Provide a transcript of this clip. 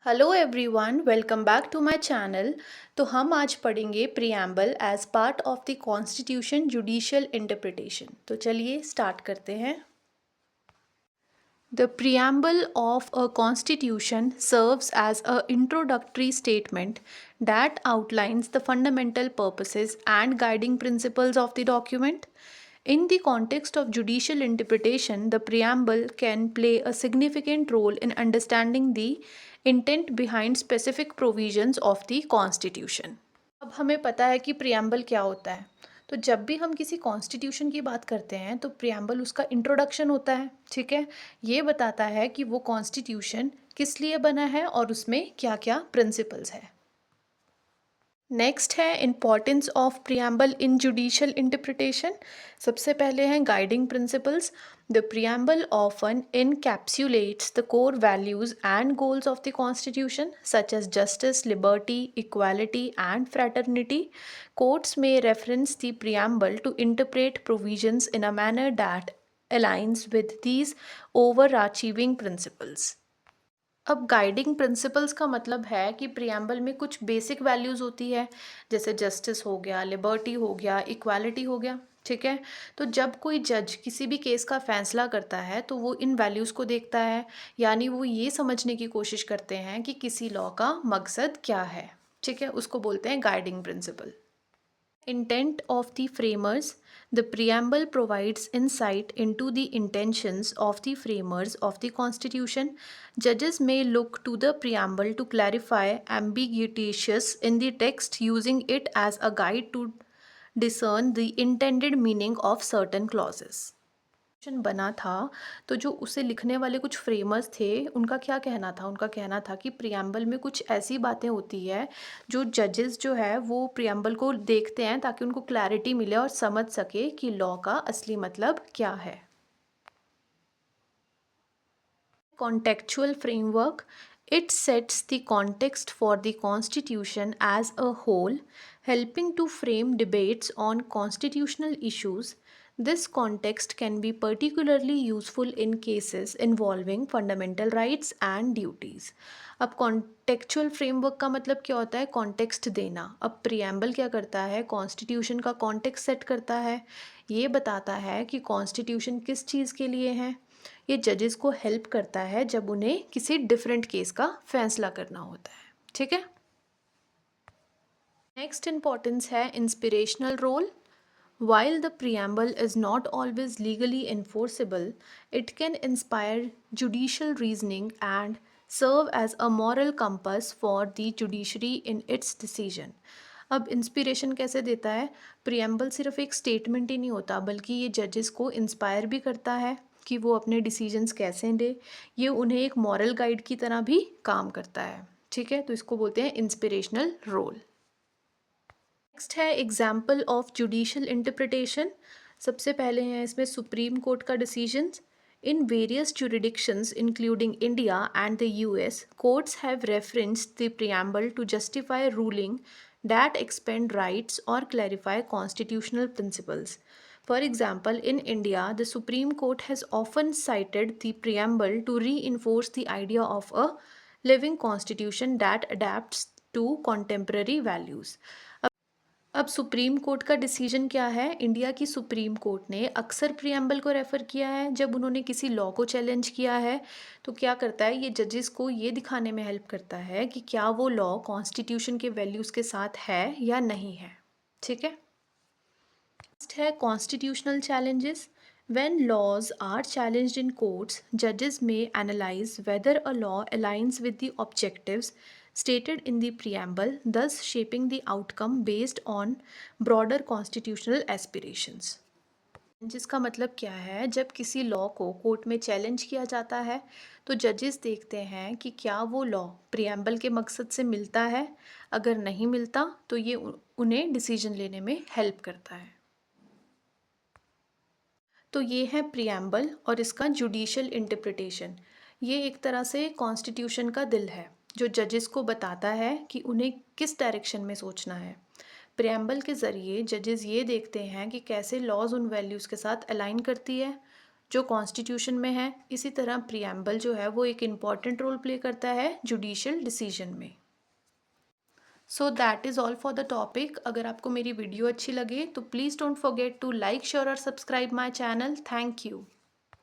Hello everyone, welcome back to my channel. तो हम आज पढ़ेंगे preamble as part of the constitution judicial interpretation. तो चलिए स्टार्ट करते हैं। The preamble of a constitution serves as an introductory statement that outlines the fundamental purposes and guiding principles of the document. In the context of judicial interpretation, the preamble can play a significant role in understanding the intent behind specific provisions of the constitution. अब हमें पता है कि preamble क्या होता है। तो जब भी हम किसी कॉन्स्टिट्यूशन की बात करते हैं तो प्रियम्बल उसका इंट्रोडक्शन होता है। ठीक है, ये बताता है कि वो कॉन्स्टिट्यूशन किस लिए बना है और उसमें क्या क्या प्रिंसिपल्स है। नेक्स्ट है importance of preamble in judicial interpretation. सबसे पहले हैं guiding principles. The preamble often encapsulates the core values and goals of the constitution such as justice, liberty, equality and fraternity. Courts may reference the preamble to interpret provisions in a manner that aligns with these overarching principles. अब guiding principles का मतलब है कि preamble में कुछ basic values होती है, जैसे जस्टिस हो गया, लिबर्टी हो गया, इक्वालिटी हो गया। ठीक है, तो जब कोई जज किसी भी केस का फैसला करता है तो वो इन वैल्यूज़ को देखता है, यानी वो ये समझने की कोशिश करते हैं कि किसी लॉ का मकसद क्या है। ठीक है, उसको बोलते हैं guiding principal. Intent of the framers. The preamble provides insight into the intentions of the framers of the Constitution. Judges may look to the preamble to clarify ambiguities in the text, using it as a guide to discern the intended meaning of certain clauses. बना था तो जो उसे लिखने वाले कुछ framers थे उनका क्या कहना था। उनका कहना था कि प्रियम्बल में कुछ ऐसी बातें होती है जो जजेस जो है वो प्रियम्बल को देखते हैं ताकि उनको क्लैरिटी मिले और समझ सके कि लॉ का असली मतलब क्या है। Contextual framework. It sets the context for the Constitution as a whole, helping to frame debates on constitutional issues. This context can be particularly useful in cases involving fundamental rights and duties. अब contextual framework का मतलब क्या होता है? Context देना। अब preamble क्या करता है? कॉन्स्टिट्यूशन का कॉन्टेक्स्ट सेट करता है। ये बताता है कि कॉन्स्टिट्यूशन किस चीज़ के लिए है। ये जजेस को हेल्प करता है जब उन्हें किसी डिफरेंट केस का फैसला करना होता है। ठीक है, नेक्स्ट इंपॉर्टेंस है inspirational role. While the preamble is not always legally enforceable, it can inspire judicial reasoning and serve as a moral compass for the judiciary in its decision. अब inspiration कैसे देता है? प्रियम्बल सिर्फ एक statement ही नहीं होता बल्कि ये जजेस को इंस्पायर भी करता है कि वो अपने डिसीजंस कैसे ले। ये उन्हें एक मॉरल गाइड की तरह भी काम करता है। ठीक है, तो इसको बोलते हैं इंस्पिरेशनल रोल। नेक्स्ट है एग्जाम्पल ऑफ जुडिशियल इंटरप्रिटेशन। सबसे पहले हैं इसमें सुप्रीम कोर्ट का decisions. In various jurisdictions including India and the US, courts have referenced the preamble to justify ruling that expand rights or clarify constitutional principles. For example, in India, the Supreme Court has often cited the preamble to reinforce the idea of a living constitution that adapts to contemporary values. अब supreme court का decision क्या है? India की supreme court ने अक्सर preamble को refer किया है जब उन्होंने किसी लॉ को चैलेंज किया है। तो क्या करता है, ये जजेस को ये दिखाने में हेल्प करता है कि क्या वो लॉ कॉन्स्टिट्यूशन के वैल्यूज़ के साथ है या नहीं है। ठीक है, नेक्स्ट है constitutional challenges. When laws are challenged in courts, judges may analyze whether a law aligns with the objectives stated in the preamble, thus shaping the outcome based on broader constitutional aspirations. जिसका मतलब क्या है? जब किसी law को court में challenge किया जाता है तो जजेस देखते हैं कि क्या वो लॉ प्रियम्बल के मकसद से मिलता है। अगर नहीं मिलता तो ये उन्हें डिसीजन लेने में हेल्प करता है। तो ये है प्रियम्बल और इसका जुडिशियल इंटरप्रिटेशन। ये एक तरह से कॉन्स्टिट्यूशन का दिल है जो जजेस को बताता है कि उन्हें किस डायरेक्शन में सोचना है। प्रियम्बल के ज़रिए जजेस ये देखते हैं कि कैसे लॉज उन वैल्यूज़ के साथ अलाइन करती है जो कॉन्स्टिट्यूशन में है। इसी तरह प्रियम्बल जो है वो एक इम्पॉर्टेंट रोल प्ले करता है जुडिशियल डिसीजन में। So that is all for the topic. अगर आपको मेरी वीडियो अच्छी लगे तो please don't forget to like share और subscribe my channel. Thank you.